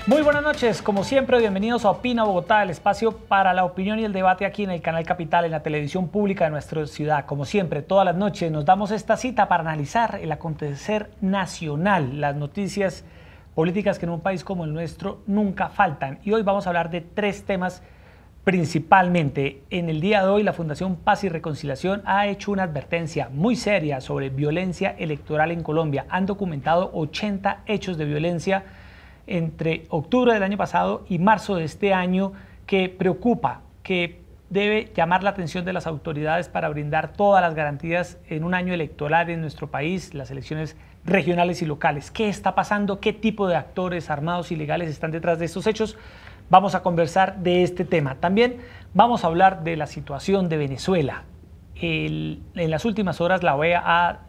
Muy buenas noches, como siempre, bienvenidos a Opina Bogotá, el espacio para la opinión y el debate aquí en el Canal Capital, en la televisión pública de nuestra ciudad. Como siempre, todas las noches nos damos esta cita para analizar el acontecer nacional, las noticias políticas que en un país como el nuestro nunca faltan. Y hoy vamos a hablar de tres temas principalmente. En el día de hoy, la Fundación Paz y Reconciliación ha hecho una advertencia muy seria sobre violencia electoral en Colombia. Han documentado 80 hechos de violencia entre octubre del año pasado y marzo de este año que preocupa, que debe llamar la atención de las autoridades para brindar todas las garantías en un año electoral en nuestro país, las elecciones regionales y locales. ¿Qué está pasando? ¿Qué tipo de actores armados ilegales están detrás de estos hechos? Vamos a conversar de este tema. También vamos a hablar de la situación de Venezuela. En las últimas horas la OEA ha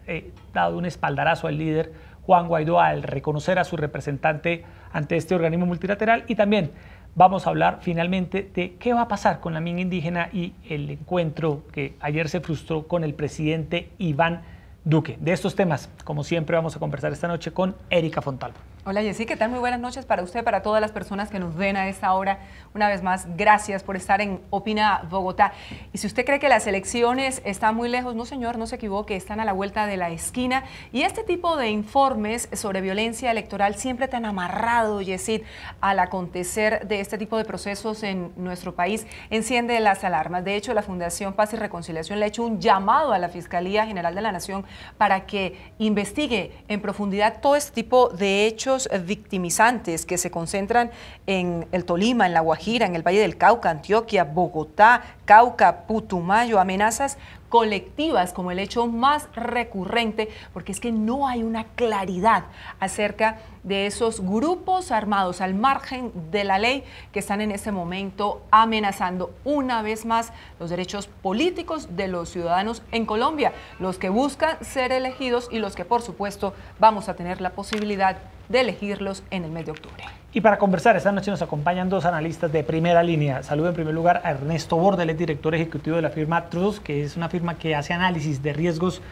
dado un espaldarazo al líder Juan Guaidó al reconocer a su representante ante este organismo multilateral, y también vamos a hablar finalmente de qué va a pasar con la minga indígena y el encuentro que ayer se frustró con el presidente Iván Duque. De estos temas, como siempre, vamos a conversar esta noche con Erika Fontalvo. Hola Jessy, ¿qué tal? Muy buenas noches para usted, para todas las personas que nos ven a esta hora. Una vez más, gracias por estar en Opina Bogotá. Y si usted cree que las elecciones están muy lejos, no señor, no se equivoque, están a la vuelta de la esquina. Y este tipo de informes sobre violencia electoral siempre tan amarrado, Jessy, al acontecer de este tipo de procesos en nuestro país, enciende las alarmas. De hecho, la Fundación Paz y Reconciliación le ha hecho un llamado a la Fiscalía General de la Nación para que investigue en profundidad todo este tipo de hechos victimizantes que se concentran en el Tolima, en La Guajira, en el Valle del Cauca, Antioquia, Bogotá, Cauca, Putumayo, amenazas colectivas como el hecho más recurrente, porque es que no hay una claridad acerca de esos grupos armados al margen de la ley que están en este momento amenazando una vez más los derechos políticos de los ciudadanos en Colombia, los que buscan ser elegidos y los que por supuesto vamos a tener la posibilidad de elegirlos en el mes de octubre. Y para conversar, esta noche nos acompañan dos analistas de primera línea. Saludo en primer lugar a Ernesto Bordel, director ejecutivo de la firma Trust, que es una firma que hace análisis de riesgos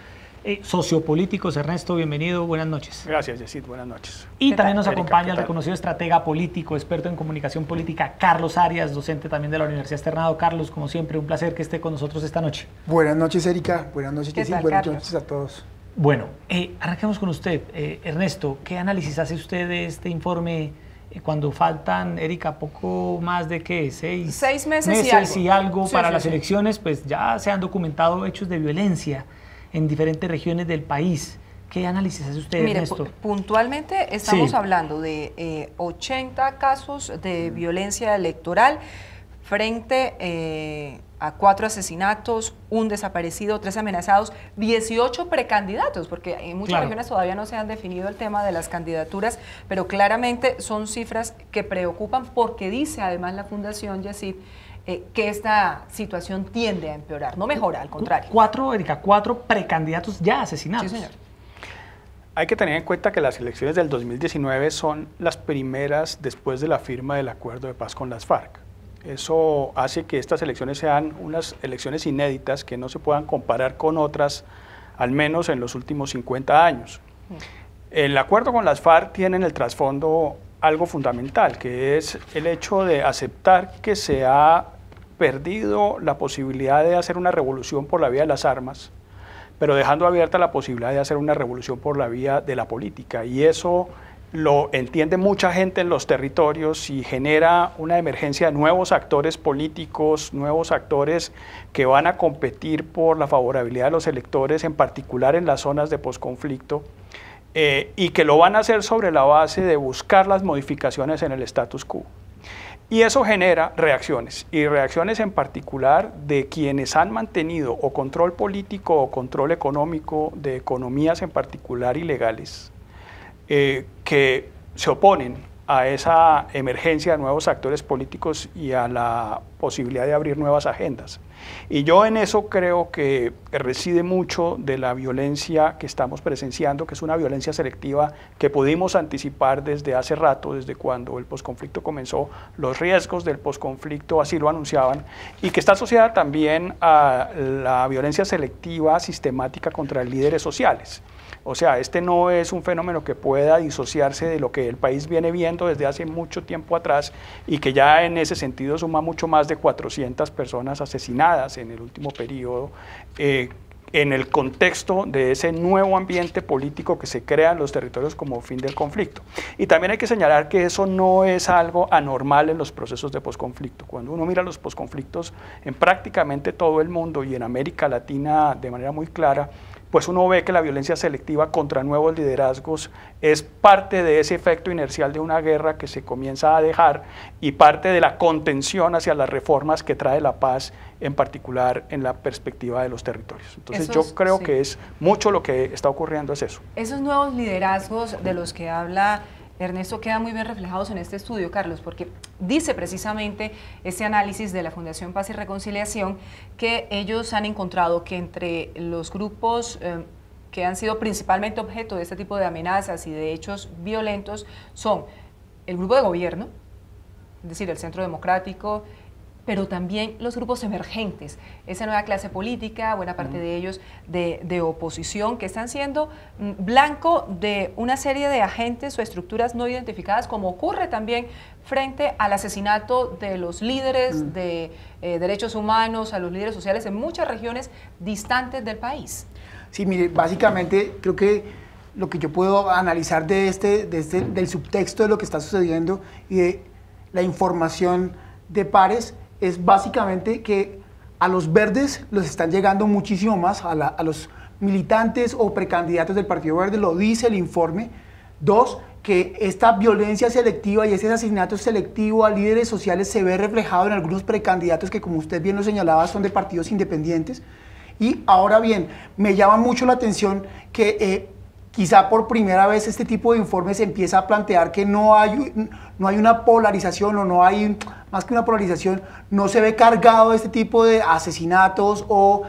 sociopolíticos. Ernesto, bienvenido, buenas noches. Gracias, Yesid, buenas noches. Y también nos acompaña el reconocido estratega político, experto en comunicación política, Carlos Arias, docente también de la Universidad Externado. Carlos, como siempre, un placer que esté con nosotros esta noche. Buenas noches, Erika. Buenas noches, Yesid. Buenas noches a todos. Bueno, arranquemos con usted. Ernesto, ¿qué análisis hace usted de este informe cuando faltan, Erika, poco más de ¿qué? Seis meses y algo para las elecciones? Pues ya se han documentado hechos de violencia en diferentes regiones del país. ¿Qué análisis hace usted, Ernesto? Mire, puntualmente estamos hablando de 80 casos de violencia electoral frente a 4 asesinatos, 1 desaparecido, 3 amenazados, 18 precandidatos, porque en muchas regiones todavía no se han definido el tema de las candidaturas, pero claramente son cifras que preocupan porque dice además la Fundación Yesid que esta situación tiende a empeorar, no mejora, al contrario. 4 precandidatos ya asesinados. Sí, señor. Hay que tener en cuenta que las elecciones del 2019 son las primeras después de la firma del acuerdo de paz con las FARC. Eso hace que estas elecciones sean unas elecciones inéditas que no se puedan comparar con otras, al menos en los últimos 50 años. El acuerdo con las FARC tiene en el trasfondo algo fundamental, que es el hecho de aceptar que se ha perdido la posibilidad de hacer una revolución por la vía de las armas, pero dejando abierta la posibilidad de hacer una revolución por la vía de la política, y eso lo entiende mucha gente en los territorios y genera una emergencia de nuevos actores políticos, nuevos actores que van a competir por la favorabilidad de los electores, en particular en las zonas de posconflicto, y que lo van a hacer sobre la base de buscar las modificaciones en el status quo. Y eso genera reacciones, y reacciones en particular de quienes han mantenido o control político o control económico de economías en particular ilegales, que se oponen a esa emergencia de nuevos actores políticos y a la posibilidad de abrir nuevas agendas. Y yo en eso creo que reside mucho de la violencia que estamos presenciando, que es una violencia selectiva que pudimos anticipar desde hace rato, desde cuando el posconflicto comenzó. Los riesgos del posconflicto así lo anunciaban, y que está asociada también a la violencia selectiva sistemática contra líderes sociales. O sea, este no es un fenómeno que pueda disociarse de lo que el país viene viendo desde hace mucho tiempo atrás y que ya en ese sentido suma mucho más de 400 personas asesinadas en el último periodo, en el contexto de ese nuevo ambiente político que se crea en los territorios como fin del conflicto. Y también hay que señalar que eso no es algo anormal en los procesos de posconflicto. Cuando uno mira los posconflictos en prácticamente todo el mundo y en América Latina de manera muy clara, pues uno ve que la violencia selectiva contra nuevos liderazgos es parte de ese efecto inercial de una guerra que se comienza a dejar y parte de la contención hacia las reformas que trae la paz, en particular en la perspectiva de los territorios. Entonces yo creo que es mucho lo que está ocurriendo es eso. Esos nuevos liderazgos de los que habla Ernesto quedan muy bien reflejados en este estudio, Carlos, porque dice precisamente este análisis de la Fundación Paz y Reconciliación que ellos han encontrado que entre los grupos que han sido principalmente objeto de este tipo de amenazas y de hechos violentos son el grupo de gobierno, es decir, el Centro Democrático, pero también los grupos emergentes, esa nueva clase política, buena parte de ellos de oposición, que están siendo blanco de una serie de agentes o estructuras no identificadas, como ocurre también frente al asesinato de los líderes de derechos humanos, a los líderes sociales en muchas regiones distantes del país. Sí, mire, básicamente creo que lo que yo puedo analizar del subtexto de lo que está sucediendo y de la información de pares es básicamente que a los verdes los están llegando muchísimo más, a los militantes o precandidatos del Partido Verde, lo dice el informe. Dos, que esta violencia selectiva y ese asesinato selectivo a líderes sociales se ve reflejado en algunos precandidatos que, como usted bien lo señalaba, son de partidos independientes. Y ahora bien, me llama mucho la atención que quizá por primera vez este tipo de informes empieza a plantear que no hay una polarización, o no hay, más que una polarización, no se ve cargado este tipo de asesinatos o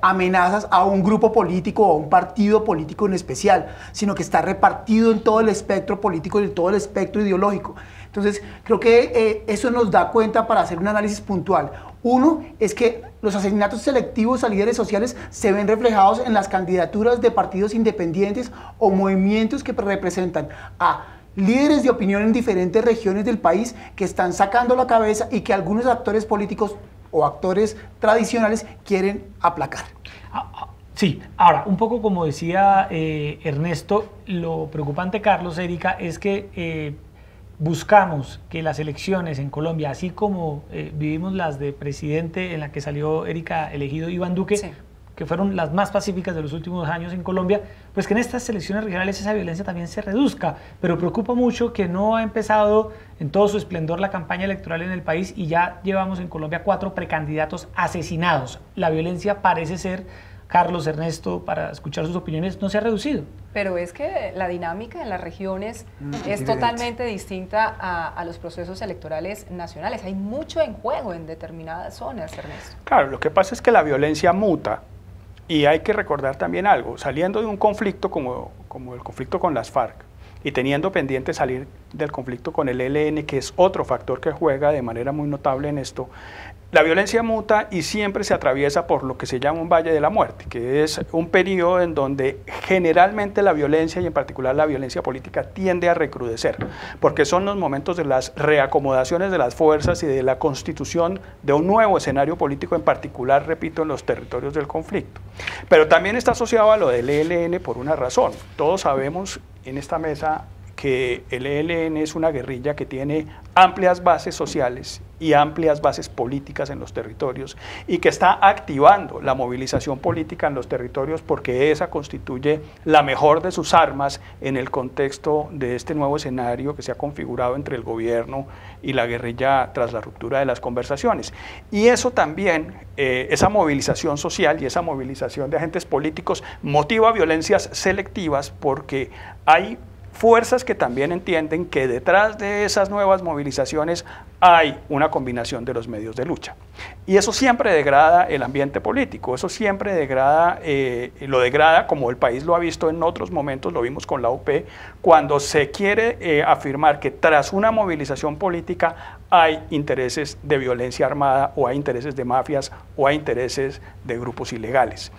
amenazas a un grupo político o a un partido político en especial, sino que está repartido en todo el espectro político y en todo el espectro ideológico. Entonces, creo que eso nos da cuenta para hacer un análisis puntual. Uno es que los asesinatos selectivos a líderes sociales se ven reflejados en las candidaturas de partidos independientes o movimientos que representan a líderes de opinión en diferentes regiones del país que están sacando la cabeza y que algunos actores políticos o actores tradicionales quieren aplacar. Sí, ahora, un poco como decía Ernesto, lo preocupante, Carlos, Erika, es que buscamos que las elecciones en Colombia, así como vivimos las de presidente en la que salió Erika elegido Iván Duque, sí, que fueron las más pacíficas de los últimos años en Colombia, pues que en estas elecciones regionales esa violencia también se reduzca, pero preocupa mucho que no ha empezado en todo su esplendor la campaña electoral en el país y ya llevamos en Colombia 4 precandidatos asesinados. La violencia parece ser, Carlos, Ernesto, para escuchar sus opiniones, no se ha reducido. Pero es que la dinámica en las regiones es totalmente distinta a los procesos electorales nacionales. Hay mucho en juego en determinadas zonas, Ernesto. Claro, lo que pasa es que la violencia muta y hay que recordar también algo. Saliendo de un conflicto como el conflicto con las FARC y teniendo pendiente salir del conflicto con el ELN, que es otro factor que juega de manera muy notable en esto, la violencia muta y siempre se atraviesa por lo que se llama un valle de la muerte, que es un periodo en donde generalmente la violencia y en particular la violencia política tiende a recrudecer, porque son los momentos de las reacomodaciones de las fuerzas y de la constitución de un nuevo escenario político, en particular, repito, en los territorios del conflicto. Pero también está asociado a lo del ELN por una razón. Todos sabemos en esta mesa que el ELN es una guerrilla que tiene amplias bases sociales y amplias bases políticas en los territorios y que está activando la movilización política en los territorios porque esa constituye la mejor de sus armas en el contexto de este nuevo escenario que se ha configurado entre el gobierno y la guerrilla tras la ruptura de las conversaciones. Y eso también, esa movilización social y esa movilización de agentes políticos motiva violencias selectivas porque hay fuerzas que también entienden que detrás de esas nuevas movilizaciones hay una combinación de los medios de lucha. Y eso siempre degrada el ambiente político, eso siempre lo degrada como el país lo ha visto en otros momentos, lo vimos con la UP, cuando se quiere afirmar que tras una movilización política hay intereses de violencia armada o hay intereses de mafias o hay intereses de grupos ilegales.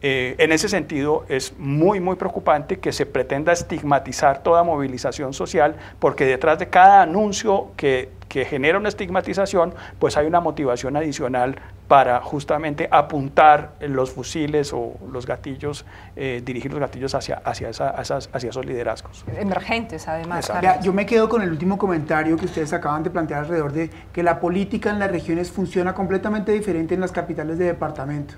En ese sentido, es muy preocupante que se pretenda estigmatizar toda movilización social, porque detrás de cada anuncio que genera una estigmatización, pues hay una motivación adicional para justamente apuntar los fusiles o los gatillos, dirigir los gatillos hacia esos liderazgos. Emergentes, además. Mira, yo me quedo con el último comentario que ustedes acaban de plantear alrededor de que la política en las regiones funciona completamente diferente en las capitales de departamento.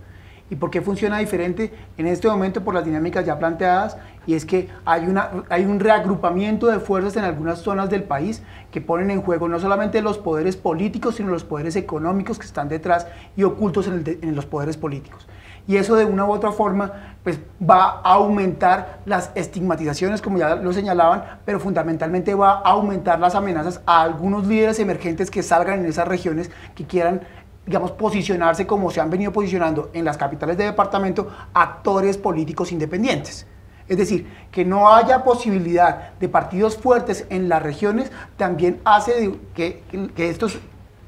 ¿Y por qué funciona diferente? En este momento por las dinámicas ya planteadas, y es que hay un reagrupamiento de fuerzas en algunas zonas del país que ponen en juego no solamente los poderes políticos, sino los poderes económicos que están detrás y ocultos en los poderes políticos. Y eso de una u otra forma pues, va a aumentar las estigmatizaciones, como ya lo señalaban, pero fundamentalmente va a aumentar las amenazas a algunos líderes emergentes que salgan en esas regiones que quieran, digamos, posicionarse como se han venido posicionando en las capitales de departamento, actores políticos independientes. Es decir, que no haya posibilidad de partidos fuertes en las regiones también hace que estos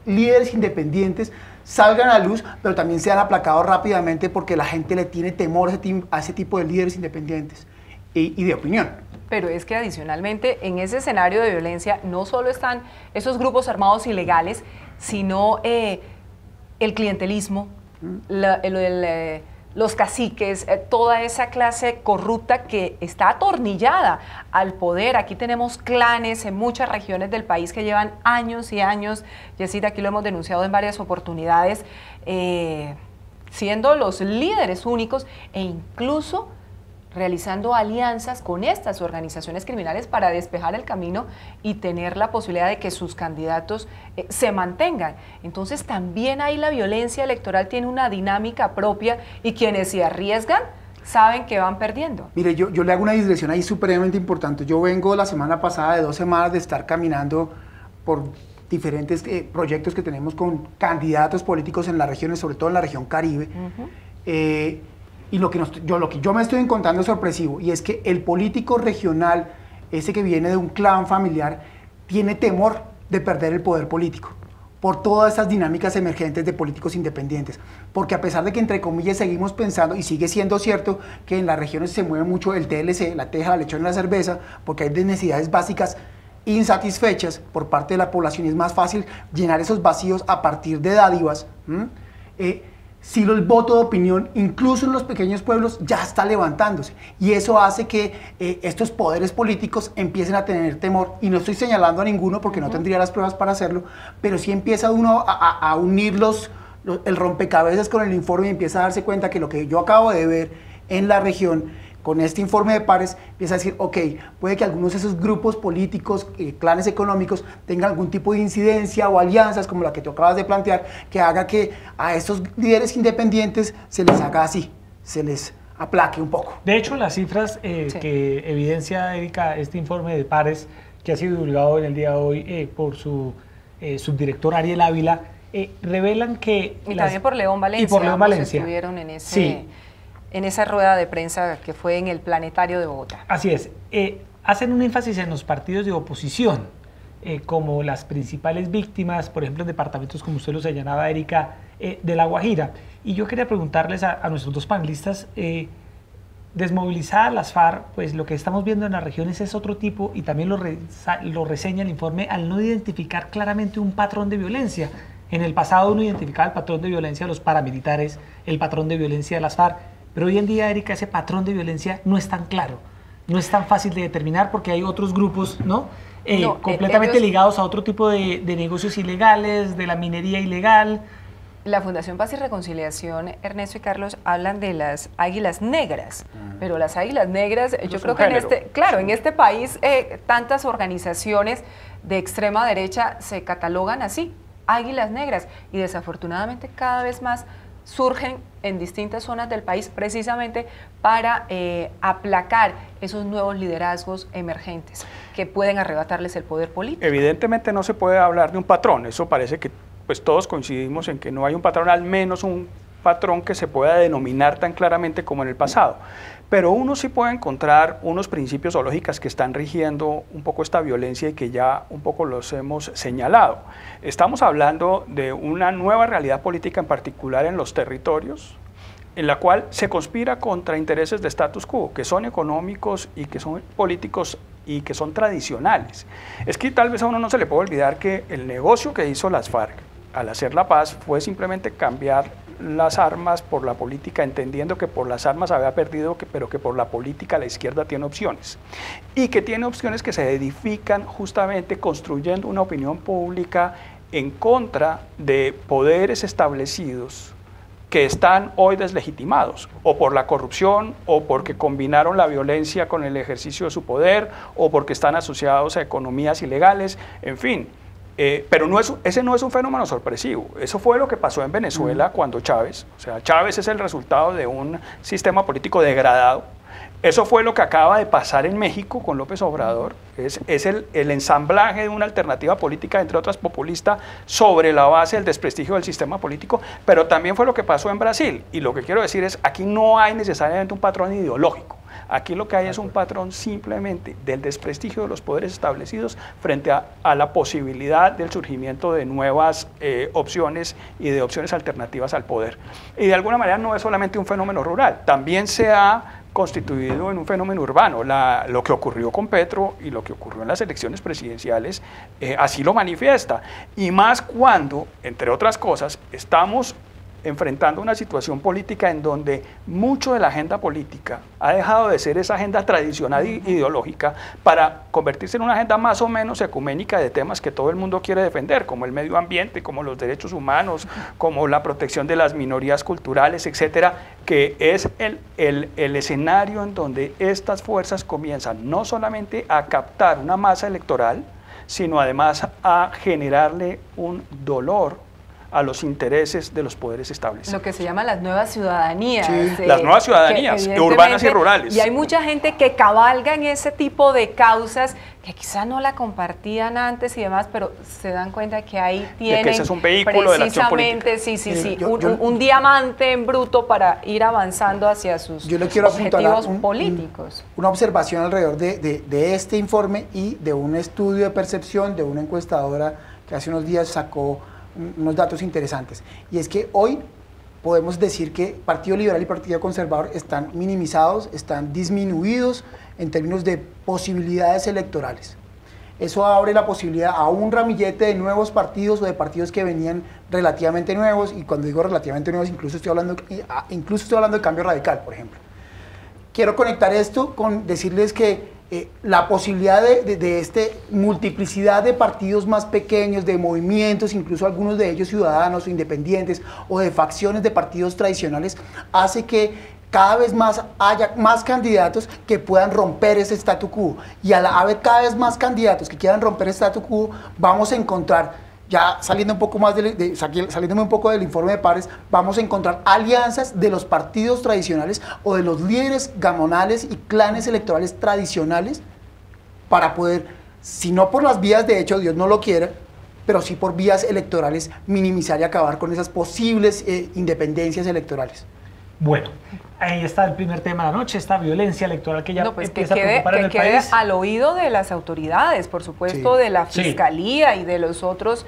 líderes independientes salgan a luz, pero también sean aplacados rápidamente porque la gente le tiene temor a ese tipo de líderes independientes y de opinión. Pero es que adicionalmente en ese escenario de violencia no solo están esos grupos armados ilegales, sino el clientelismo, los caciques, toda esa clase corrupta que está atornillada al poder. Aquí tenemos clanes en muchas regiones del país que llevan años y años, Yesira, aquí lo hemos denunciado en varias oportunidades, siendo los líderes únicos e incluso realizando alianzas con estas organizaciones criminales para despejar el camino y tener la posibilidad de que sus candidatos se mantengan. Entonces también ahí la violencia electoral tiene una dinámica propia y quienes se arriesgan saben que van perdiendo. Mire, yo le hago una digresión ahí supremamente importante. Yo vengo la semana pasada de 2 semanas de estar caminando por diferentes proyectos que tenemos con candidatos políticos en las regiones, sobre todo en la región Caribe. Y lo que yo me estoy encontrando es sorpresivo, y es que el político regional, ese que viene de un clan familiar, tiene temor de perder el poder político por todas esas dinámicas emergentes de políticos independientes. Porque a pesar de que, entre comillas, seguimos pensando, y sigue siendo cierto, que en las regiones se mueve mucho el TLC, la teja, la lechona y la cerveza, porque hay necesidades básicas insatisfechas por parte de la población y es más fácil llenar esos vacíos a partir de dádivas. Sí, el voto de opinión, incluso en los pequeños pueblos, ya está levantándose. Y eso hace que estos poderes políticos empiecen a tener temor. Y no estoy señalando a ninguno porque no tendría las pruebas para hacerlo, pero sí empieza uno a unir el rompecabezas con el informe y empieza a darse cuenta que lo que yo acabo de ver en la región, con este informe de pares, empieza a decir, ok, puede que algunos de esos grupos políticos, clanes económicos, tengan algún tipo de incidencia o alianzas, como la que tú acabas de plantear, que haga que a estos líderes independientes se les haga así, se les aplaque un poco. De hecho, las cifras que evidencia, Erika, este informe de pares, que ha sido divulgado en el día de hoy por su subdirector Ariel Ávila, revelan que... Y también por León Valencia. Y por León Valencia. Estuvieron en ese... En esa rueda de prensa que fue en el Planetario de Bogotá. Así es. Hacen un énfasis en los partidos de oposición, como las principales víctimas, por ejemplo, en departamentos, como usted lo señalaba, Erika, de La Guajira. Y yo quería preguntarles a nuestros dos panelistas, desmovilizadas las FARC, pues lo que estamos viendo en las regiones es otro tipo, y también lo reseña el informe, al no identificar claramente un patrón de violencia. En el pasado uno identificaba el patrón de violencia de los paramilitares, el patrón de violencia de las FARC, pero hoy en día, Erika, ese patrón de violencia no es tan claro, no es tan fácil de determinar porque hay otros grupos, completamente ligados a otro tipo de negocios ilegales, de la minería ilegal. La Fundación Paz y Reconciliación, Ernesto y Carlos, hablan de las águilas negras, pero las águilas negras, yo creo que en este país tantas organizaciones de extrema derecha se catalogan así, águilas negras, y desafortunadamente cada vez más surgen en distintas zonas del país precisamente para aplacar esos nuevos liderazgos emergentes que pueden arrebatarles el poder político. Evidentemente no se puede hablar de un patrón, eso parece que pues todos coincidimos en que no hay un patrón, al menos un patrón que se pueda denominar tan claramente como en el pasado. Pero uno sí puede encontrar unos principios o lógicas que están rigiendo un poco esta violencia y que ya un poco los hemos señalado. Estamos hablando de una nueva realidad política, en particular en los territorios, en la cual se conspira contra intereses de status quo, que son económicos y que son políticos y que son tradicionales. Es que tal vez a uno no se le puede olvidar que el negocio que hizo las FARC al hacer la paz fue simplemente cambiar las armas por la política, entendiendo que por las armas había perdido, pero que por la política la izquierda tiene opciones. Y que tiene opciones que se edifican justamente construyendo una opinión pública en contra de poderes establecidos que están hoy deslegitimados, o por la corrupción, o porque combinaron la violencia con el ejercicio de su poder, o porque están asociados a economías ilegales, en fin. Pero ese no es un fenómeno sorpresivo. Eso fue lo que pasó en Venezuela cuando Chávez, o sea, Chávez es el resultado de un sistema político degradado. Eso fue lo que acaba de pasar en México con López Obrador. Es el ensamblaje de una alternativa política, entre otras populista, sobre la base del desprestigio del sistema político, pero también fue lo que pasó en Brasil. Y lo que quiero decir es, aquí no hay necesariamente un patrón ideológico. Aquí lo que hay es un patrón simplemente del desprestigio de los poderes establecidos frente a la posibilidad del surgimiento de nuevas opciones y de opciones alternativas al poder. Y de alguna manera no es solamente un fenómeno rural, también se ha constituido en un fenómeno urbano. Lo que ocurrió con Petro y lo que ocurrió en las elecciones presidenciales así lo manifiesta. Y más cuando, entre otras cosas, estamos enfrentando una situación política en donde mucho de la agenda política ha dejado de ser esa agenda tradicional ideológica para convertirse en una agenda más o menos ecuménica de temas que todo el mundo quiere defender, como el medio ambiente, como los derechos humanos, como la protección de las minorías culturales, etcétera, que es el escenario en donde estas fuerzas comienzan no solamente a captar una masa electoral, sino además a generarle un dolor a los intereses de los poderes establecidos. Lo que se llama las nuevas ciudadanías. Sí, las nuevas ciudadanías, urbanas y rurales. Y hay mucha gente que cabalga en ese tipo de causas que quizás no la compartían antes y demás, pero se dan cuenta que ahí tienen que ese es un vehículo de la acción política. Un diamante en bruto para ir avanzando hacia sus objetivos políticos. Una observación alrededor de este informe y de un estudio de percepción de una encuestadora que hace unos días sacó unos datos interesantes, y es que hoy podemos decir que Partido Liberal y Partido Conservador están minimizados, están disminuidos en términos de posibilidades electorales. Eso abre la posibilidad a un ramillete de nuevos partidos o de partidos que venían relativamente nuevos, y cuando digo relativamente nuevos incluso estoy hablando de Cambio Radical, por ejemplo. Quiero conectar esto con decirles que la posibilidad de esta multiplicidad de partidos más pequeños, de movimientos, incluso algunos de ellos ciudadanos o independientes, o de facciones de partidos tradicionales, hace que cada vez más haya más candidatos que puedan romper ese statu quo. Y al haber cada vez más candidatos que quieran romper el statu quo, vamos a encontrar, ya saliendo un poco más saliéndome un poco del informe de Pares, vamos a encontrar alianzas de los partidos tradicionales o de los líderes gamonales y clanes electorales tradicionales para poder, si no por las vías de hecho, Dios no lo quiera, pero sí por vías electorales, minimizar y acabar con esas posibles independencias electorales. Bueno, ahí está el primer tema de la noche, esta violencia electoral que ya empieza a preocupar en el quede país. Al oído de las autoridades, por supuesto, de la Fiscalía y de los otros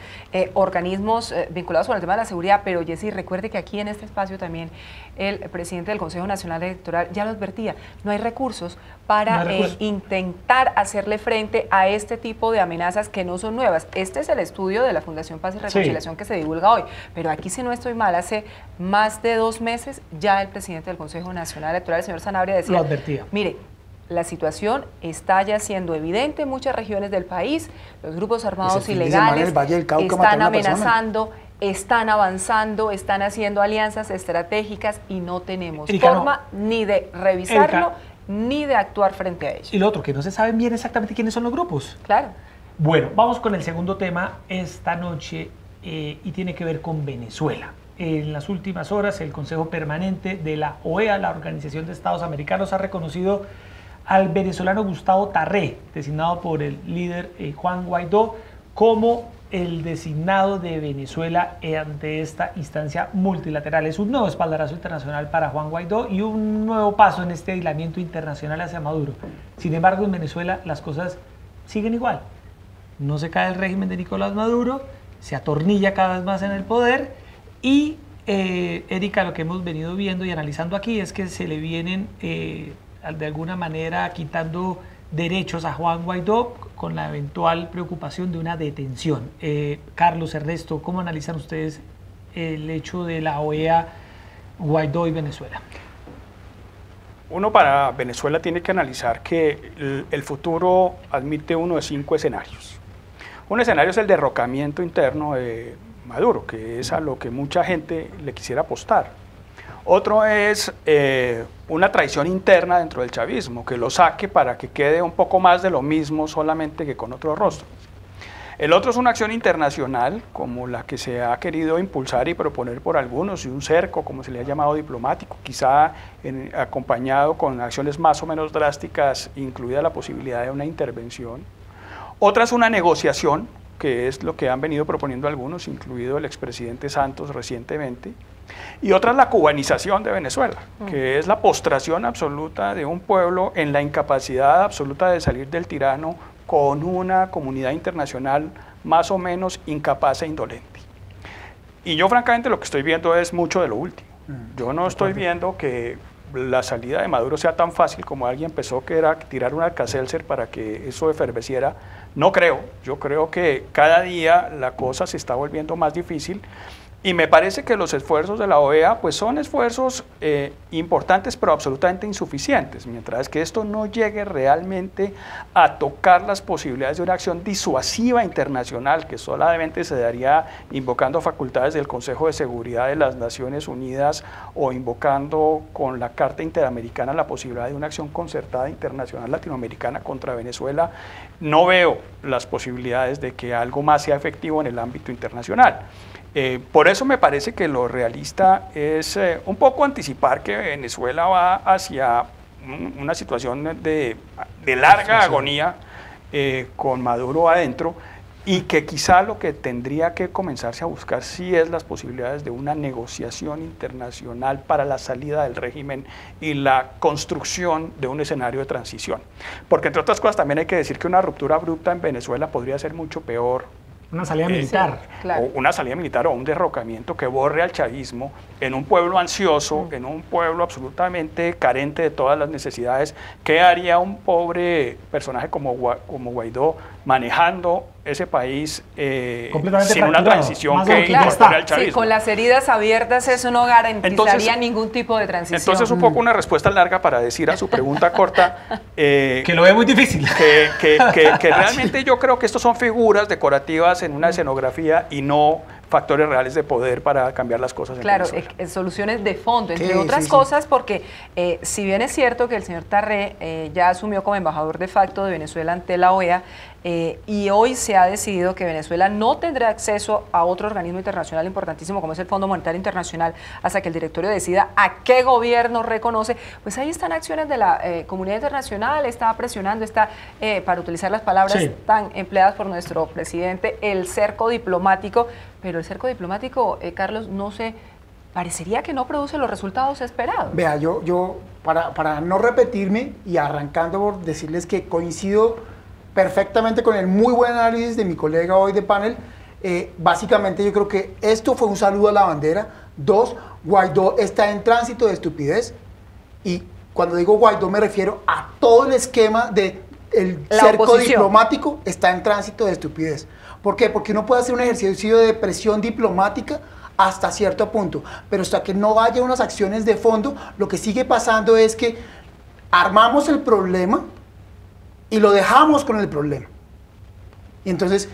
organismos vinculados con el tema de la seguridad. Pero, Jessy, recuerde que aquí en este espacio también el presidente del Consejo Nacional Electoral ya lo advertía, no hay recursos para intentar hacerle frente a este tipo de amenazas que no son nuevas. Este es el estudio de la Fundación Paz y Reconciliación que se divulga hoy, pero aquí, si no estoy mal, hace más de 2 meses ya el presidente del Consejo Nacional Electoral, el señor Sanabria, decía, lo advertía. Mire, la situación está ya siendo evidente en muchas regiones del país, los grupos armados ilegales están amenazando, están avanzando, están haciendo alianzas estratégicas y no tenemos forma ni de revisarlo ni de actuar frente a ellos. Y lo otro, que no se sabe bien exactamente quiénes son los grupos. Claro. Bueno, vamos con el segundo tema esta noche y tiene que ver con Venezuela. En las últimas horas, el Consejo Permanente de la OEA, la Organización de Estados Americanos, ha reconocido al venezolano Gustavo Tarré, designado por el líder Juan Guaidó, como el designado de Venezuela ante esta instancia multilateral. Es un nuevo espaldarazo internacional para Juan Guaidó y un nuevo paso en este aislamiento internacional hacia Maduro. Sin embargo, en Venezuela las cosas siguen igual. No se cae el régimen de Nicolás Maduro, se atornilla cada vez más en el poder y Erika, lo que hemos venido viendo y analizando aquí es que se le vienen de alguna manera quitando derechos a Juan Guaidó con la eventual preocupación de una detención. Carlos, Ernesto, ¿cómo analizan ustedes el hecho de la OEA, Guaidó y Venezuela? Uno, para Venezuela tiene que analizar que el futuro admite uno de 5 escenarios. Un escenario es el derrocamiento interno de Maduro, que es a lo que mucha gente le quisiera apostar. Otro es una traición interna dentro del chavismo, que lo saque para que quede un poco más de lo mismo, solamente que con otro rostro. El otro es una acción internacional, como la que se ha querido impulsar y proponer por algunos, y un cerco, como se le ha llamado diplomático, quizá acompañado con acciones más o menos drásticas, incluida la posibilidad de una intervención. Otra es una negociación, que es lo que han venido proponiendo algunos, incluido el expresidente Santos recientemente. Y otra es la cubanización de Venezuela, que es la postración absoluta de un pueblo en la incapacidad absoluta de salir del tirano con una comunidad internacional más o menos incapaz e indolente. Y yo francamente lo que estoy viendo es mucho de lo último. Yo no estoy viendo que la salida de Maduro sea tan fácil como alguien pensó, que era tirar un Alka-Seltzer para que eso eferveciera. No creo, yo creo que cada día la cosa se está volviendo más difícil. Y me parece que los esfuerzos de la OEA pues son esfuerzos importantes, pero absolutamente insuficientes. Mientras que esto no llegue realmente a tocar las posibilidades de una acción disuasiva internacional, que solamente se daría invocando facultades del Consejo de Seguridad de las Naciones Unidas o invocando con la Carta Interamericana la posibilidad de una acción concertada internacional latinoamericana contra Venezuela, no veo las posibilidades de que algo más sea efectivo en el ámbito internacional. Por eso me parece que lo realista es un poco anticipar que Venezuela va hacia una situación de larga agonía con Maduro adentro, y que quizá lo que tendría que comenzarse a buscar sí es las posibilidades de una negociación internacional para la salida del régimen y la construcción de un escenario de transición. Porque entre otras cosas también hay que decir que una ruptura abrupta en Venezuela podría ser mucho peor. Una salida militar. Sí, claro. O una salida militar o un derrocamiento que borre al chavismo en un pueblo ansioso, en un pueblo absolutamente carente de todas las necesidades. ¿Qué haría un pobre personaje como Guaidó manejando ese país sin una transición que incorpore al chavismo? Sí, con las heridas abiertas eso no garantizaría ningún tipo de transición. Entonces un poco una respuesta larga para decir a su pregunta corta que lo ve muy difícil. Que realmente yo creo que estos son figuras decorativas en una escenografía y no factores reales de poder para cambiar las cosas en Venezuela. Soluciones de fondo, entre otras cosas, porque si bien es cierto que el señor Tarré ya asumió como embajador de facto de Venezuela ante la OEA, y hoy se ha decidido que Venezuela no tendrá acceso a otro organismo internacional importantísimo como es el Fondo Monetario Internacional hasta que el directorio decida a qué gobierno reconoce, pues ahí están acciones de la comunidad internacional, está presionando, está, para utilizar las palabras tan empleadas por nuestro presidente, el cerco diplomático, pero el cerco diplomático, Carlos, no sé, parecería que no produce los resultados esperados. Vea, yo para no repetirme y arrancando por decirles que coincido perfectamente con el muy buen análisis de mi colega hoy de panel, básicamente yo creo que esto fue un saludo a la bandera. 2, Guaidó está en tránsito de estupidez, y cuando digo Guaidó me refiero a todo el esquema del cerco diplomático está en tránsito de estupidez. ¿Por qué? Porque uno puede hacer un ejercicio de presión diplomática hasta cierto punto, pero hasta que no haya unas acciones de fondo, lo que sigue pasando es que armamos el problema y lo dejamos con el problema. Y entonces,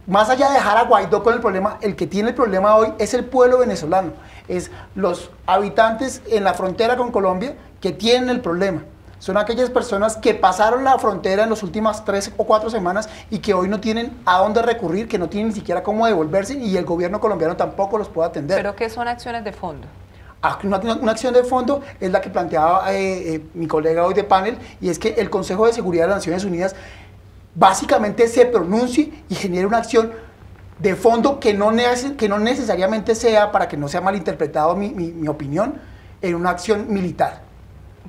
más allá de dejar a Guaidó con el problema, el que tiene el problema hoy es el pueblo venezolano, es los habitantes en la frontera con Colombia que tienen el problema. Son aquellas personas que pasaron la frontera en las últimas 3 o 4 semanas y que hoy no tienen a dónde recurrir, que no tienen ni siquiera cómo devolverse, y el gobierno colombiano tampoco los puede atender. ¿Pero qué son acciones de fondo? Una acción de fondo es la que planteaba mi colega hoy de panel, y es que el Consejo de Seguridad de las Naciones Unidas básicamente se pronuncie y genere una acción de fondo que no necesariamente sea, para que no sea malinterpretado mi opinión, en una acción militar.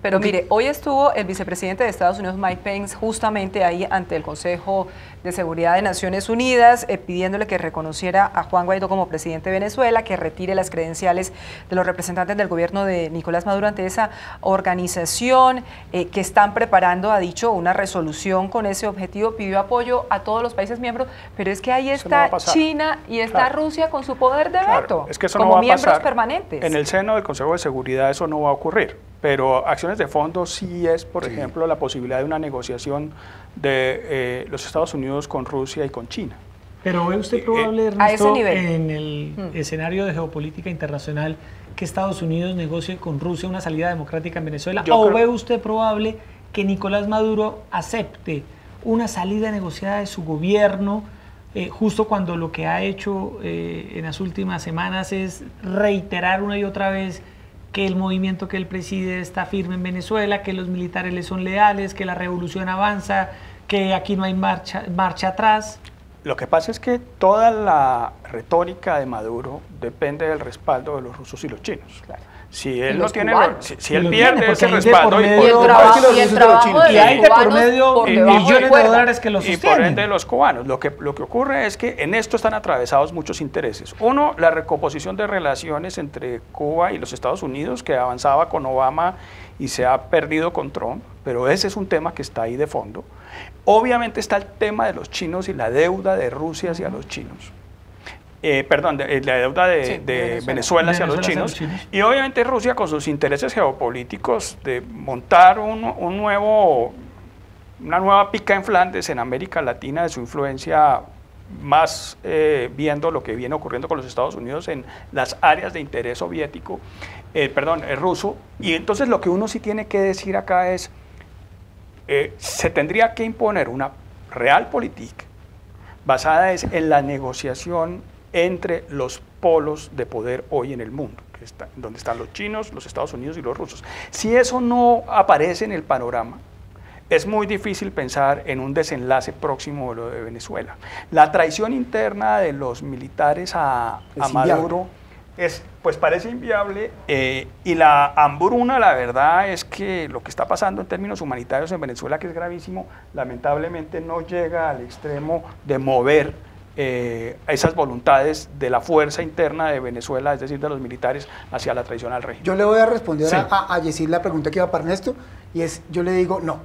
Pero mire, hoy estuvo el vicepresidente de Estados Unidos, Mike Pence, justamente ahí ante el Consejo de Seguridad de Naciones Unidas, pidiéndole que reconociera a Juan Guaidó como presidente de Venezuela, que retire las credenciales de los representantes del gobierno de Nicolás Maduro ante esa organización, que están preparando, ha dicho, una resolución con ese objetivo, pidió apoyo a todos los países miembros, pero es que ahí está China y está Rusia con su poder de veto, es que eso como no va a miembros pasar. permanentes. En el seno del Consejo de Seguridad eso no va a ocurrir, pero acciones de fondo sí es, por ejemplo, la posibilidad de una negociación de los Estados Unidos con Rusia y con China. Pero ¿ve usted probable, Ernesto, a ese nivel, en el escenario de geopolítica internacional, que Estados Unidos negocie con Rusia una salida democrática en Venezuela? ¿O ve usted probable que Nicolás Maduro acepte una salida negociada de su gobierno, justo cuando lo que ha hecho en las últimas semanas es reiterar una y otra vez que el movimiento que él preside está firme en Venezuela, que los militares le son leales, que la revolución avanza, que aquí no hay marcha atrás? Lo que pasa es que toda la retórica de Maduro depende del respaldo de los rusos y los chinos. Claro. Si él no tiene, si él pierde ese y respaldo, hay de por medio millones de dólares que lo sostienen. Y por ende los cubanos. Lo que ocurre es que en esto están atravesados muchos intereses. Uno, la recomposición de relaciones entre Cuba y los Estados Unidos, que avanzaba con Obama y se ha perdido con Trump, pero ese es un tema que está ahí de fondo. Obviamente está el tema de los chinos y la deuda de Rusia hacia los chinos. La deuda de Venezuela hacia los chinos. Y obviamente Rusia con sus intereses geopolíticos de montar una nueva pica en Flandes, en América Latina, de su influencia más viendo lo que viene ocurriendo con los Estados Unidos en las áreas de interés soviético, ruso. Y entonces lo que uno sí tiene que decir acá es, se tendría que imponer una realpolitik basada en la negociación entre los polos de poder hoy en el mundo, donde están los chinos, los Estados Unidos y los rusos. Si eso no aparece en el panorama, es muy difícil pensar en un desenlace próximo de lo de Venezuela. La traición interna de los militares a Maduro pues parece inviable, y la hambruna, la verdad es que lo que está pasando en términos humanitarios en Venezuela, que es gravísimo, lamentablemente no llega al extremo de mover esas voluntades de la fuerza interna de Venezuela, es decir, de los militares, hacia la traición al régimen. Yo le voy a responder a Yesid la pregunta que iba para Ernesto, y es, yo le digo, no,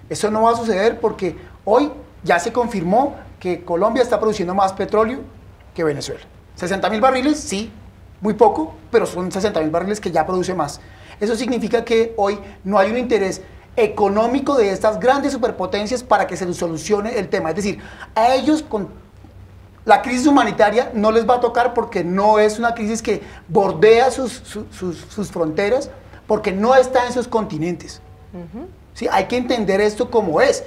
eso no va a suceder porque hoy ya se confirmó que Colombia está produciendo más petróleo que Venezuela. 60.000 barriles, sí, muy poco, pero son 60.000 barriles que ya produce más. Eso significa que hoy no hay un interés económico de estas grandes superpotencias para que se solucione el tema. Es decir, a ellos con la crisis humanitaria no les va a tocar porque no es una crisis que bordea sus fronteras, porque no está en sus continentes. ¿Sí? Hay que entender esto como es.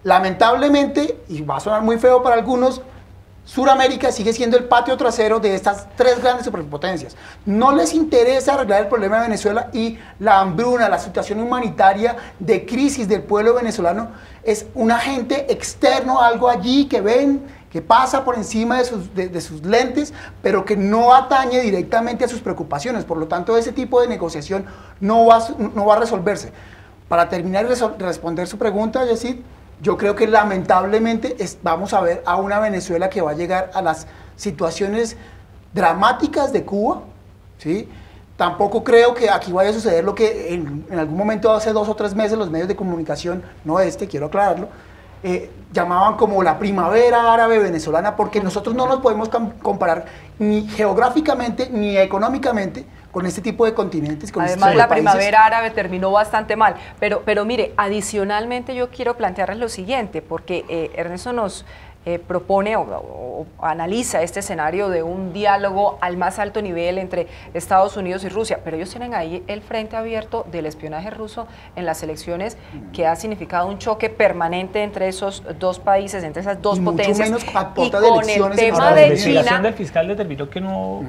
Lamentablemente, y va a sonar muy feo para algunos, Suramérica sigue siendo el patio trasero de estas tres grandes superpotencias. No les interesa arreglar el problema de Venezuela, y la hambruna, la situación humanitaria de crisis del pueblo venezolano es un agente externo, algo allí que ven, que pasa por encima de sus lentes, pero que no atañe directamente a sus preocupaciones. Por lo tanto, ese tipo de negociación no va a resolverse. Para terminar de responder su pregunta, Yesid, yo creo que lamentablemente vamos a ver a una Venezuela que va a llegar a las situaciones dramáticas de Cuba, ¿sí? Tampoco creo que aquí vaya a suceder lo que en algún momento hace 2 o 3 meses los medios de comunicación, quiero aclararlo, llamaban como la primavera árabe venezolana, porque nosotros no nos podemos comparar ni geográficamente ni económicamente con este tipo de continentes. Además, la primavera árabe terminó bastante mal. Pero mire, adicionalmente yo quiero plantearles lo siguiente, porque Ernesto nos propone o analiza este escenario de un diálogo al más alto nivel entre Estados Unidos y Rusia, pero ellos tienen ahí el frente abierto del espionaje ruso en las elecciones, que ha significado un choque permanente entre esos dos países, entre esas dos potencias. Mucho menos y con el tema de China, la del fiscal determinó que no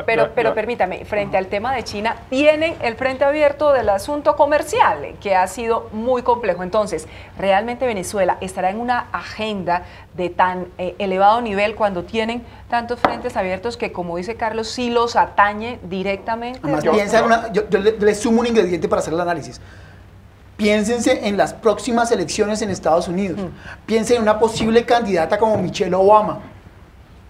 pero permítame, frente al tema de China, tienen el frente abierto del asunto comercial, que ha sido muy complejo. Entonces, realmente Venezuela estará en una agenda de tan elevado nivel cuando tienen tantos frentes abiertos que, como dice Carlos, sí los atañe directamente? Además, yo le sumo un ingrediente para hacer el análisis. Piénsense en las próximas elecciones en Estados Unidos. Piensen en una posible candidata como Michelle Obama.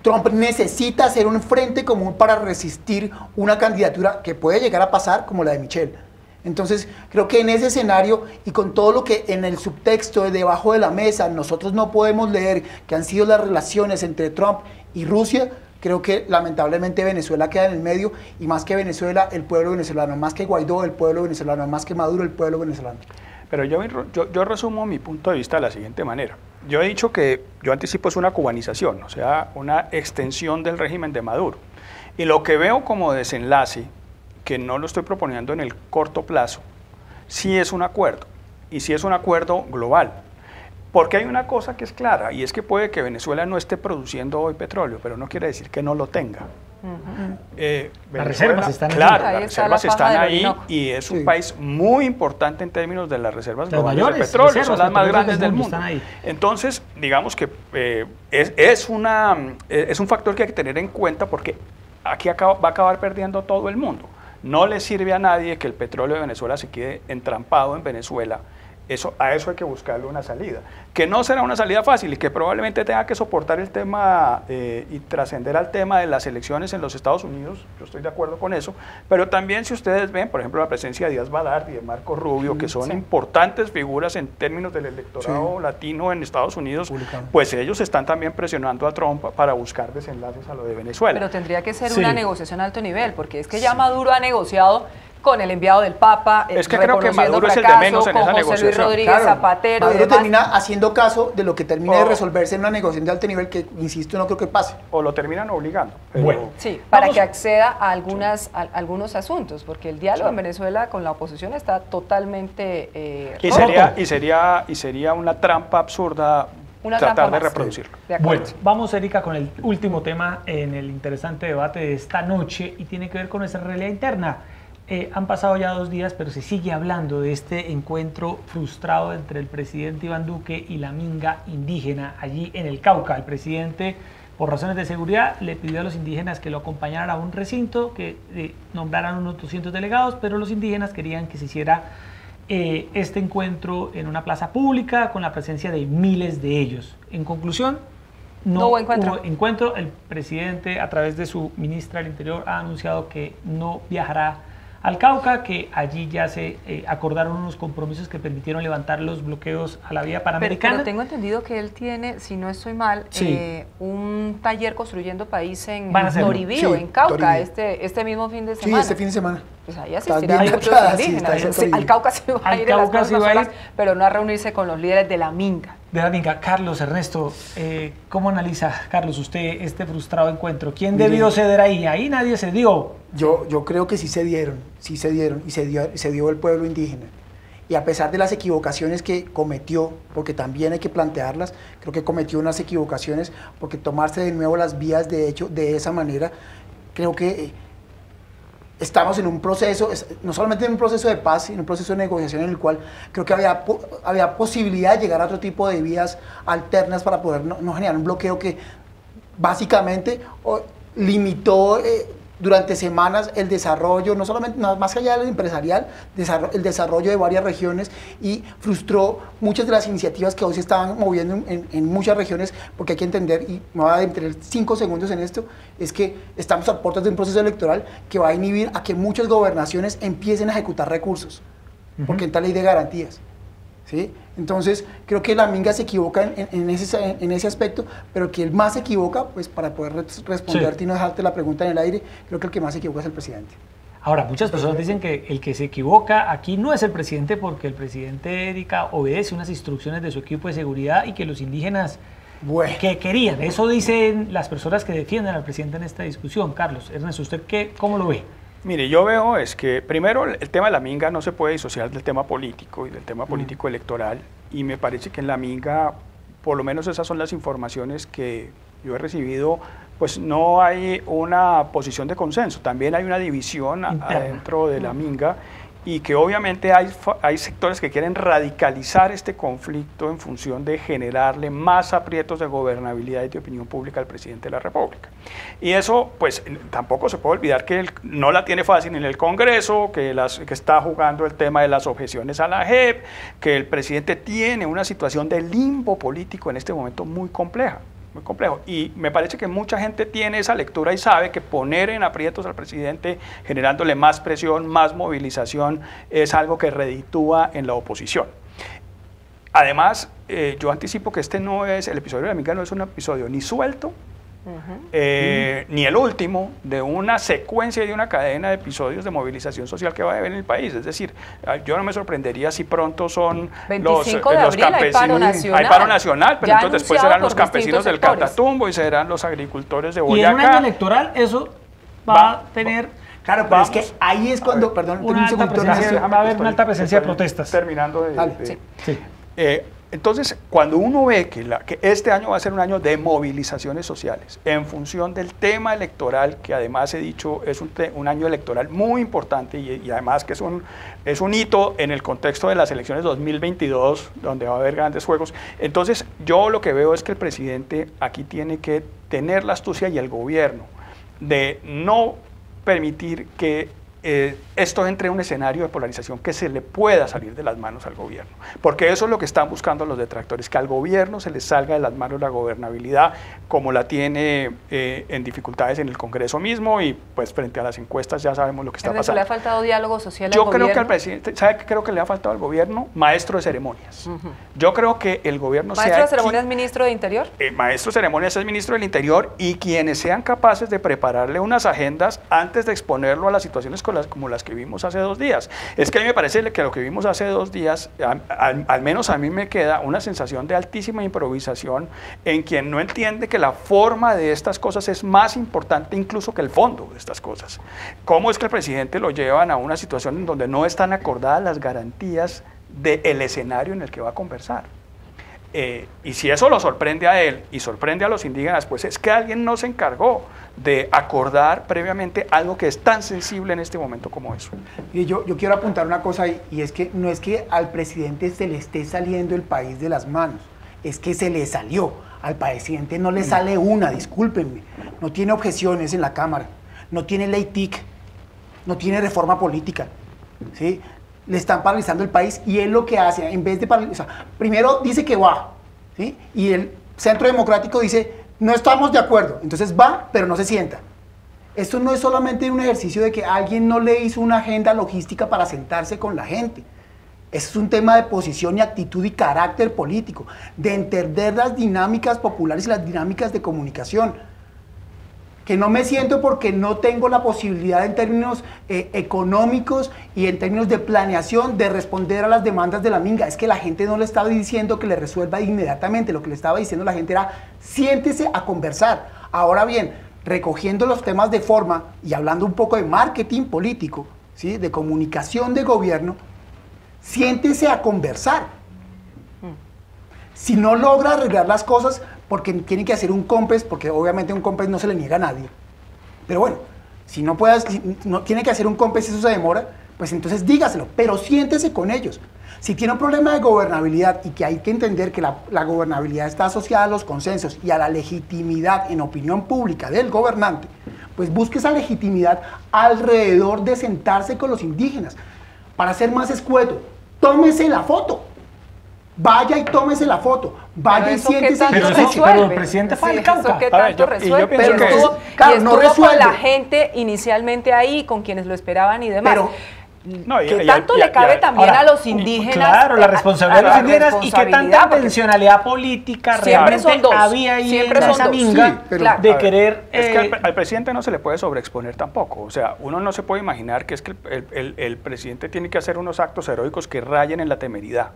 Trump necesita hacer un frente común para resistir una candidatura que puede llegar a pasar como la de Michelle. Entonces, creo que en ese escenario y con todo lo que en el subtexto de debajo de la mesa nosotros no podemos leer que han sido las relaciones entre Trump y Rusia, creo que lamentablemente Venezuela queda en el medio, y más que Venezuela, el pueblo venezolano, más que Guaidó, el pueblo venezolano, más que Maduro, el pueblo venezolano. Pero yo resumo mi punto de vista de la siguiente manera. Yo he dicho que yo anticipo es una cubanización, o sea, una extensión del régimen de Maduro. Y lo que veo como desenlace, que no lo estoy proponiendo en el corto plazo, sí es un acuerdo, y sí es un acuerdo global. Porque hay una cosa que es clara, y es que puede que Venezuela no esté produciendo hoy petróleo, pero no quiere decir que no lo tenga. Las reservas están ahí. Claro, Ahí las está reservas la paja están del ahí, Orinoco. y es un Sí. país muy importante en términos de las reservas Las globales de mayores petróleo, reservas son las más petroleras grandes del del mundo mundo. están ahí. Entonces, digamos que es un factor que hay que tener en cuenta, porque aquí va a acabar perdiendo todo el mundo. No le sirve a nadie que el petróleo de Venezuela se quede entrampado en Venezuela. A eso hay que buscarle una salida, que no será una salida fácil y que probablemente tenga que soportar el tema y trascender al tema de las elecciones en los Estados Unidos. Yo estoy de acuerdo con eso, pero también si ustedes ven, por ejemplo, la presencia de Díaz Balart y de Marco Rubio, que son importantes figuras en términos del electorado latino en Estados Unidos, pues ellos están también presionando a Trump para buscar desenlaces a lo de Venezuela. Pero tendría que ser Sí. una negociación a alto nivel, porque es que ya Maduro ha negociado con el enviado del Papa, Es que creo que reconociendo Maduro es el de fracaso, menos en con esa José Luis negociación. Rodríguez Zapatero y Maduro demás. termina haciendo caso de lo que termine de resolverse en una negociación de alto nivel que, insisto, no creo que pase. O lo terminan obligando. Pero Bueno. Sí, para Vamos. que acceda a algunos asuntos, porque el diálogo en Venezuela con la oposición está totalmente y sería una trampa absurda una tratar trampa de más. reproducirlo. De acuerdo. Bueno, vamos, Erika, con el último tema en el interesante debate de esta noche, y tiene que ver con nuestra realidad interna. Han pasado ya 2 días, pero se sigue hablando de este encuentro frustrado entre el presidente Iván Duque y la minga indígena allí en el Cauca. El presidente, por razones de seguridad, le pidió a los indígenas que lo acompañaran a un recinto, que nombraran unos 200 delegados, pero los indígenas querían que se hiciera este encuentro en una plaza pública con la presencia de miles de ellos. En conclusión, no hubo encuentro. El presidente, a través de su ministra del Interior, ha anunciado que no viajará al Cauca, que allí ya se acordaron unos compromisos que permitieron levantar los bloqueos a la vía panamericana. Pero tengo entendido que él tiene, si no estoy mal, un taller construyendo país en Toribío, en Cauca, Toribío. Este mismo fin de semana. Sí, este fin de semana. Pues ahí asistirán muchos indígenas. Al Cauca se va a ir en las próximas horas, pero no a reunirse con los líderes de la minga. De la minga. Carlos, Ernesto, ¿cómo analiza, Carlos, usted este frustrado encuentro? ¿Quién debió ceder ahí? Ahí nadie cedió. Yo creo que sí cedieron, y se dio el pueblo indígena. Y a pesar de las equivocaciones que cometió, porque también hay que plantearlas, creo que cometió unas equivocaciones, porque tomarse de nuevo las vías de hecho de esa manera, creo que estamos en un proceso, no solamente en un proceso de paz, sino en un proceso de negociación en el cual creo que había posibilidad de llegar a otro tipo de vías alternas para poder no generar un bloqueo que básicamente limitó durante semanas el desarrollo, no solamente, más allá del empresarial, el desarrollo de varias regiones, y frustró muchas de las iniciativas que hoy se estaban moviendo en muchas regiones, porque hay que entender, y me voy a detener 5 segundos en esto, es que estamos a puertas de un proceso electoral que va a inhibir a que muchas gobernaciones empiecen a ejecutar recursos, porque entra la ley de garantías. ¿Sí? Entonces, creo que la minga se equivoca en ese aspecto, pero que el más se equivoca, pues para poder responderte y no dejarte la pregunta en el aire, creo que el que más se equivoca es el presidente. Ahora, muchas personas dicen que el que se equivoca aquí no es el presidente, porque el presidente, Erika, obedece unas instrucciones de su equipo de seguridad y que los indígenas que querían. Eso dicen las personas que defienden al presidente en esta discusión. Carlos, Ernesto, ¿usted cómo lo ve? Mire, yo veo es que primero el tema de la minga no se puede disociar del tema político y del tema político electoral, y me parece que en la minga, por lo menos esas son las informaciones que yo he recibido, pues no hay una posición de consenso, también hay una división adentro de la minga, y que obviamente hay sectores que quieren radicalizar este conflicto en función de generarle más aprietos de gobernabilidad y de opinión pública al presidente de la República. Y eso, pues, tampoco se puede olvidar que él no la tiene fácil en el Congreso, que está jugando el tema de las objeciones a la JEP, que el presidente tiene una situación de limbo político en este momento muy compleja. Muy complejo, y me parece que mucha gente tiene esa lectura y sabe que poner en aprietos al presidente generándole más presión, más movilización, es algo que reditúa en la oposición. Además, yo anticipo que el episodio de la minga no es un episodio ni suelto, ni el último de una secuencia y de una cadena de episodios de movilización social que va a haber en el país. Es decir, yo no me sorprendería si pronto son 25 de abril, campesinos. Hay paro nacional, pero entonces después serán los campesinos del Catatumbo y serán los agricultores de Boyacá. Y en un año electoral eso va a tener... Claro, pero es que ahí es cuando, perdón, va a haber una alta presencia de protestas. Terminando de... Sí. Entonces, cuando uno ve que este año va a ser un año de movilizaciones sociales, en función del tema electoral, que además he dicho es un año electoral muy importante y además que es un hito en el contexto de las elecciones 2022, donde va a haber grandes juegos, entonces yo lo que veo es que el presidente aquí tiene que tener la astucia y el gobierno de no permitir que esto entre en un escenario de polarización que se le pueda salir de las manos al gobierno, porque eso es lo que están buscando los detractores, que al gobierno se le salga de las manos la gobernabilidad como la tiene en dificultades en el Congreso mismo, y pues frente a las encuestas ya sabemos lo que está pasando. ¿Le ha faltado diálogo social al Yo gobierno? creo que al presidente, ¿sabe qué creo que le ha faltado al gobierno? Maestro de ceremonias. Yo creo que el gobierno ¿Maestro de ceremonias, ministro de Interior? Maestro de ceremonias es ministro del Interior, y quienes sean capaces de prepararle unas agendas antes de exponerlo a las situaciones como las que vimos hace 2 días. Es que a mí me parece que lo que vimos hace 2 días, al menos a mí me queda una sensación de altísima improvisación en quien no entiende que la forma de estas cosas es más importante incluso que el fondo de estas cosas. ¿Cómo es que el presidente lo llevan a una situación en donde no están acordadas las garantías del escenario en el que va a conversar? Y si eso lo sorprende a él y sorprende a los indígenas, pues es que alguien no se encargó de acordar previamente algo que es tan sensible en este momento como eso. Y yo quiero apuntar una cosa ahí, y es que no es que al presidente se le esté saliendo el país de las manos, es que se le salió. Al presidente no le sale una, discúlpenme, no tiene objeciones en la Cámara, no tiene ley TIC, no tiene reforma política, ¿sí? Le están paralizando el país, y él lo que hace, en vez de paralizar, primero dice que va, ¿sí? Y el Centro Democrático dice, no estamos de acuerdo, entonces va, pero no se sienta. Esto no es solamente un ejercicio de que alguien no le hizo una agenda logística para sentarse con la gente. Es un tema de posición y actitud y carácter político, de entender las dinámicas populares y las dinámicas de comunicación. Que no me siento porque no tengo la posibilidad en términos económicos y en términos de planeación de responder a las demandas de la minga. Es que la gente no le estaba diciendo que le resuelva inmediatamente, lo que le estaba diciendo la gente era siéntese a conversar. Ahora bien, recogiendo los temas de forma y hablando un poco de marketing político, ¿sí? De comunicación de gobierno, siéntese a conversar. Si no logra arreglar las cosas, porque tiene que hacer un COMPES, porque obviamente un COMPES no se le niega a nadie. Pero bueno, si no tiene que hacer un COMPES y eso se demora, pues entonces dígaselo, pero siéntese con ellos. Si tiene un problema de gobernabilidad y que hay que entender que la gobernabilidad está asociada a los consensos y a la legitimidad en opinión pública del gobernante, pues busque esa legitimidad alrededor de sentarse con los indígenas. Para ser más escueto, tómese la foto. Vaya y tómese la foto, vaya y siéntese. Pero el presidente fue al Cauca. ¿Qué tanto resuelve? Pero estuvo, claro, no con la gente inicialmente ahí, con quienes lo esperaban y demás. Pero, ¿qué tanto le cabe también a los indígenas? Claro, la responsabilidad de los indígenas y qué tanta intencionalidad política realmente había ahí en esa minga de querer... Es que al presidente no se le puede sobreexponer tampoco. O sea, uno no se puede imaginar que es que el presidente tiene que hacer unos actos heroicos que rayen en la temeridad.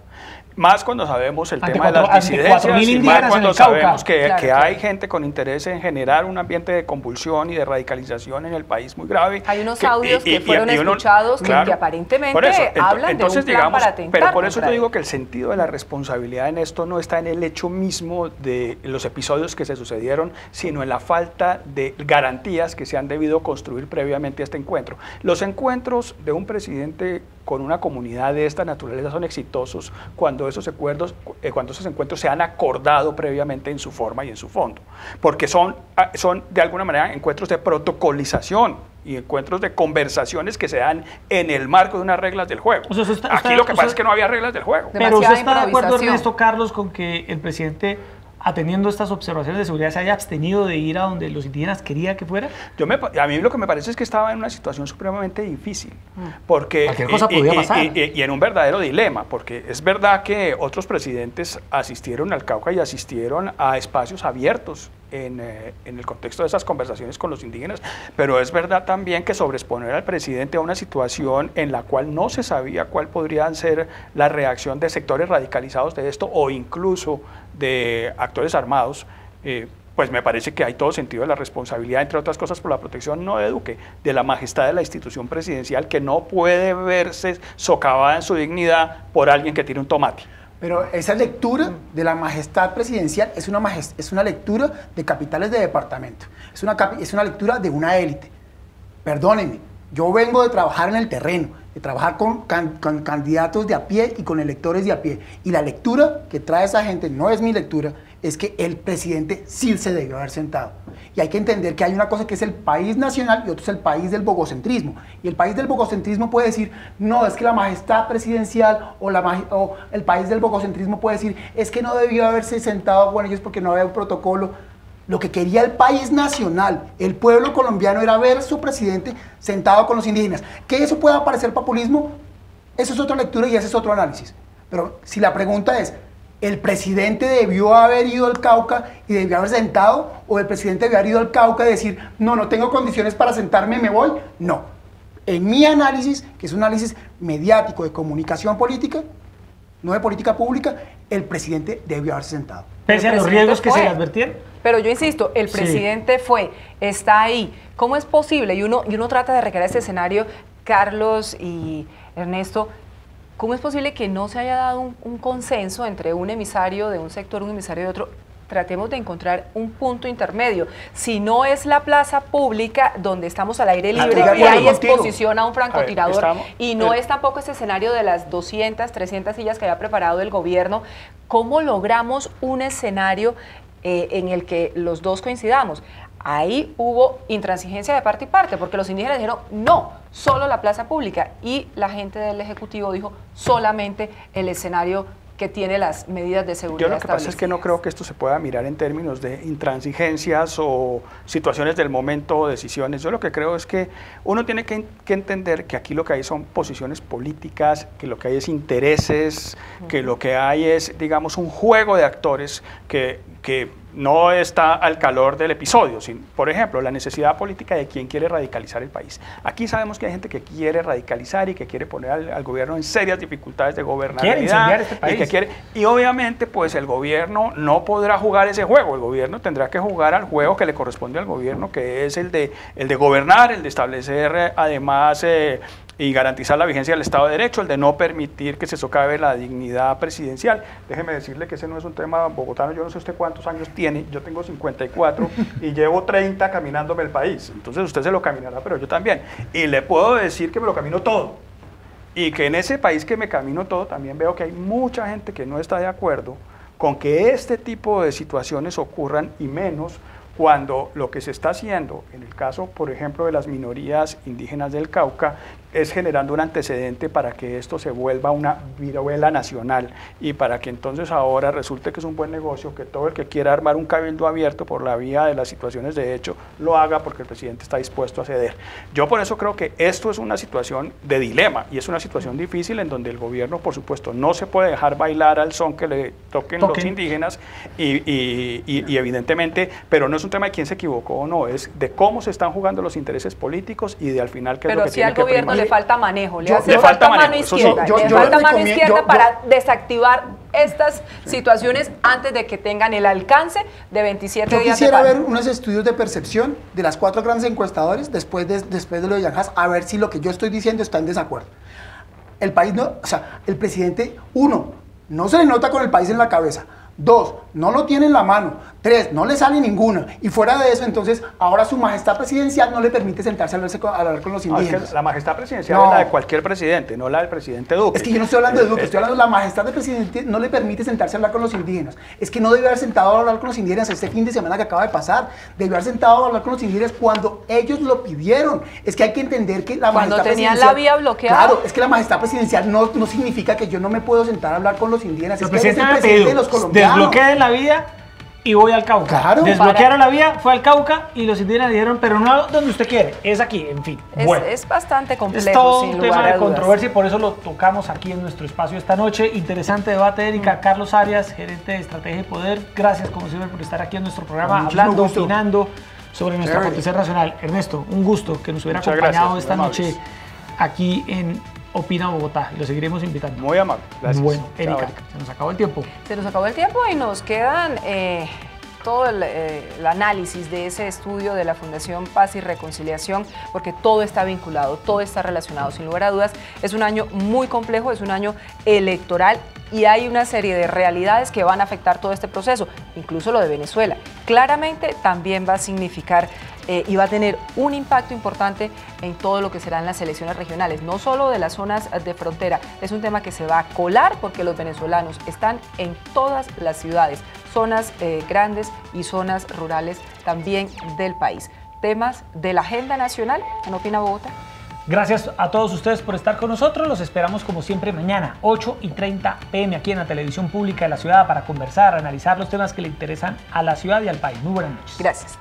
Más cuando sabemos el tema de las disidencias y más cuando sabemos que hay gente con interés en generar un ambiente de convulsión y de radicalización en el país muy grave. Hay unos audios que fueron escuchados que aparentemente por eso, hablan entonces, de un plan para atentar. Pero por eso yo contra digo él. que el sentido de la responsabilidad en esto no está en el hecho mismo de los episodios que se sucedieron, sino en la falta de garantías que se han debido construir previamente a este encuentro. Los encuentros de un presidente con una comunidad de esta naturaleza son exitosos cuando esos encuentros se han acordado previamente en su forma y en su fondo, porque son de alguna manera encuentros de protocolización y encuentros de conversaciones que se dan en el marco de unas reglas del juego. O sea, Aquí lo que pasa es que no había reglas del juego. Pero ¿usted está de acuerdo, improvisación. Ernesto Carlos, con que el presidente, atendiendo estas observaciones de seguridad, se haya abstenido de ir a donde los indígenas quería que fuera? A mí lo que me parece es que estaba en una situación supremamente difícil, porque Cualquier cosa podía pasar. Y en un verdadero dilema, porque es verdad que otros presidentes asistieron al Cauca y asistieron a espacios abiertos en el contexto de esas conversaciones con los indígenas, pero es verdad también que sobreexponer al presidente a una situación en la cual no se sabía cuál podría ser la reacción de sectores radicalizados de esto o incluso de actores armados, pues me parece que hay todo sentido de la responsabilidad, entre otras cosas por la protección no de Duque, de la majestad de la institución presidencial, que no puede verse socavada en su dignidad por alguien que tire un tomate. Pero esa lectura de la majestad presidencial es una lectura de capitales de departamento, es una lectura de una élite. Perdónenme, yo vengo de trabajar en el terreno, de trabajar con candidatos de a pie y con electores de a pie. Y la lectura que trae esa gente no es mi lectura, es que el presidente sí se debió haber sentado. Y hay que entender que hay una cosa que es el país nacional y otro es el país del bogocentrismo. Y el país del bogocentrismo puede decir, no, es que la majestad presidencial o el país del bogocentrismo puede decir, es que no debió haberse sentado con ellos porque no había un protocolo. Lo que quería el país nacional, el pueblo colombiano, era ver a su presidente sentado con los indígenas. Que eso pueda parecer populismo, eso es otra lectura y ese es otro análisis. Pero si la pregunta es, ¿el presidente debió haber ido al Cauca y debió haber sentado? ¿O el presidente debió haber ido al Cauca y decir, no tengo condiciones para sentarme, me voy? No. En mi análisis, que es un análisis mediático de comunicación política, no de política pública, el presidente debió haberse sentado. Pese a los riesgos que se le advirtieron. Pero yo insisto, el presidente está ahí. ¿Cómo es posible? Y uno trata de recrear este escenario, Carlos y Ernesto, ¿cómo es posible que no se haya dado un consenso entre un emisario de un sector, un emisario de otro? Tratemos de encontrar un punto intermedio. Si no es la plaza pública donde estamos al aire libre y hay exposición a un francotirador, y no es tampoco ese escenario de las 200, 300 sillas que había preparado el gobierno, ¿cómo logramos un escenario en el que los dos coincidamos? Ahí hubo intransigencia de parte y parte, porque los indígenas dijeron no, solo la plaza pública, y la gente del Ejecutivo dijo solamente el escenario que tiene las medidas de seguridad. Yo lo que pasa es que no creo que esto se pueda mirar en términos de intransigencias o situaciones del momento o decisiones. Yo lo que creo es que uno tiene que entender que aquí lo que hay son posiciones políticas, que lo que hay es intereses, que lo que hay es, digamos, un juego de actores que no está al calor del episodio. Por ejemplo, la necesidad política de quien quiere radicalizar el país. Aquí sabemos que hay gente que quiere radicalizar y que quiere poner al gobierno en serias dificultades de gobernabilidad. Quiere incendiar este país. Y obviamente pues el gobierno no podrá jugar ese juego. El gobierno tendrá que jugar al juego que le corresponde al gobierno, que es el de gobernar, el de establecer además y garantizar la vigencia del Estado de Derecho, el de no permitir que se socave la dignidad presidencial. Déjeme decirle que ese no es un tema bogotano. Yo no sé usted cuántos años tiene, yo tengo 54 y llevo 30 caminándome el país. Entonces usted se lo caminará, pero yo también. Y le puedo decir que me lo camino todo. Y que en ese país que me camino todo también veo que hay mucha gente que no está de acuerdo con que este tipo de situaciones ocurran, y menos cuando lo que se está haciendo, en el caso, por ejemplo, de las minorías indígenas del Cauca, es generando un antecedente para que esto se vuelva una viruela nacional y para que entonces ahora resulte que es un buen negocio, que todo el que quiera armar un cabildo abierto por la vía de las situaciones de hecho lo haga porque el presidente está dispuesto a ceder. Yo por eso creo que esto es una situación de dilema y es una situación difícil en donde el gobierno, por supuesto, no se puede dejar bailar al son que le toquen los indígenas y evidentemente, pero no es un tema de quién se equivocó o no, es de cómo se están jugando los intereses políticos y de al final qué es lo que tiene que primar. Le falta manejo, le falta mano izquierda, le falta mano izquierda para desactivar estas situaciones antes de que tengan el alcance de 27 Yo días de quisiera paro. ver unos estudios de percepción de las 4 grandes encuestadores después de lo de Yanjas, a ver si lo que yo estoy diciendo está en desacuerdo. El país no, o sea, el presidente, 1, no se le nota con el país en la cabeza. 2, no lo tiene en la mano. 3, no le sale ninguna. Y fuera de eso, entonces, ahora su majestad presidencial no le permite sentarse a hablar con los No, es indígenas. que la majestad presidencial No. es la de cualquier presidente, no la del presidente Duque. Es que yo no estoy hablando de Duque, estoy hablando de la majestad del presidente, no le permite sentarse a hablar con los indígenas. Es que no debió haber sentado a hablar con los indígenas este fin de semana que acaba de pasar. Debió haber sentado a hablar con los indígenas cuando ellos lo pidieron. Es que hay que entender que la Cuando majestad tenían presidencial... la vía bloqueada. Claro, es que la majestad presidencial no significa que yo no me puedo sentar a hablar con los indígenas. El Es que él es presidente el me ha presidente de pedido, los colombianos. desbloqueen la vía y voy al Cauca. Claro. Desbloquearon la vía, fue al Cauca y los indígenas dijeron, pero no donde usted quiere, es aquí, en fin. Bueno. Es bastante complejo, Es todo sin un lugar tema a de dudas. controversia y por eso lo tocamos aquí en nuestro espacio esta noche. Interesante debate, Erika. Carlos Arias, gerente de Estrategia y Poder. Gracias, como siempre, por estar aquí en nuestro programa, Muchísimo hablando, gusto. opinando sobre nuestro Chévere. acontecer nacional. Ernesto, un gusto que nos hubiera Muchas acompañado gracias, esta muy noche amables. aquí en Opina Bogotá. Lo seguiremos invitando. Muy amable, gracias. Bueno, Chao, Erika, Erika. se nos acabó el tiempo. Se nos acabó el tiempo y nos quedan todo el análisis de ese estudio de la Fundación Paz y Reconciliación, porque todo está vinculado, todo está relacionado. Sin lugar a dudas, es un año muy complejo, es un año electoral y hay una serie de realidades que van a afectar todo este proceso, incluso lo de Venezuela. Claramente también va a significar y va a tener un impacto importante en todo lo que serán las elecciones regionales, no solo de las zonas de frontera. Es un tema que se va a colar porque los venezolanos están en todas las ciudades, zonas grandes y zonas rurales también del país. Temas de la agenda nacional en Opina Bogotá. Gracias a todos ustedes por estar con nosotros. Los esperamos como siempre mañana, 8:30 p.m. aquí en la televisión pública de la ciudad para conversar, analizar los temas que le interesan a la ciudad y al país. Muy buenas noches. Gracias.